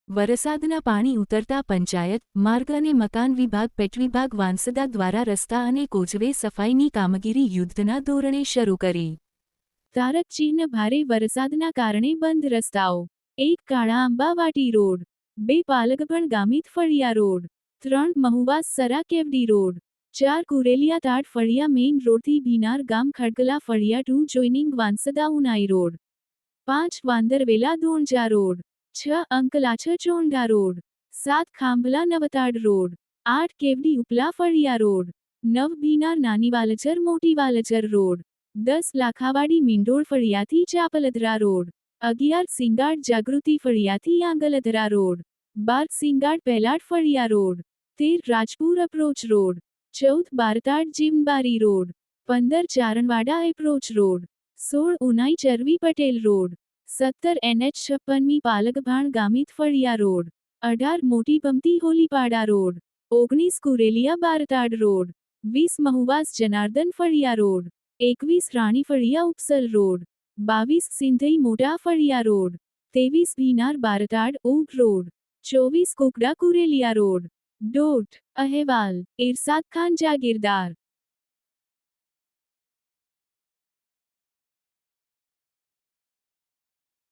વરસાદના પાણી ઉતરતા પંચાયત, માર્ગ અને મકાન વિભાગ પેટવિભાગ વાંસદા દ્વારા રસ્તા અને કોઝવે સફાઈની કામગીરી યુદ્ધના ધોરણે શરૂ કરી. તારકચિહ્ન ભારે વરસાદના કારણે બંધ રસ્તાઓ. 1 કાળા આંબાવાટી રોડ, 2 પાલગભણ ગામિત ફળિયા રોડ, 3 મહુવાસ સરા કેવડી રોડ, 4 કુરેલિયા તાડ ફળિયા મેઇન રોડથી ભીનાર ગામ ખડકલા ફળિયા to joining Vansda Unai road, 5 Vandarvela Donja road, 6 Anklachh Chonda road, 7 Khambhla Navtad road, 8 Kevdi ઉપલા ફળિયા રોડ, 9 ભીનાર નાની વાલચર મોટી વાલચર રોડ, 10 લાખાવાડી મીંડોળ ફળિયાથી ચાપલધરા રોડ, 11 સિંગાડ જાગૃતિ ફળિયાથી આંગલધરા રોડ, 12 સિંગાડ પહેલાડ ફળિયા road, 13 Rajpur approach road, 14 Bartad Jimbari road, 15 Charanwada approach road, 16 Unai Charvi Patel road, 17 NH56મી પાલગભાણ ગામિત ફળિયા રોડ, 18 મોટી પમતી હોલીપાડા રોડ, 19 કુરેલિયા બારતાડ રોડ, 20 મહુવાસ જનાર્દન ફળિયા રોડ, 21 રાણી ફળિયા ઉપસલ રોડ, 22 સિંધઈ મોટા ફળિયા રોડ, 23 ભીનાર બારતાડ ઓગ રોડ, 24 કુકડા કુરેલિયા રોડ. અહેવાલ: ઇરશાદ ખાન જાગીરદાર.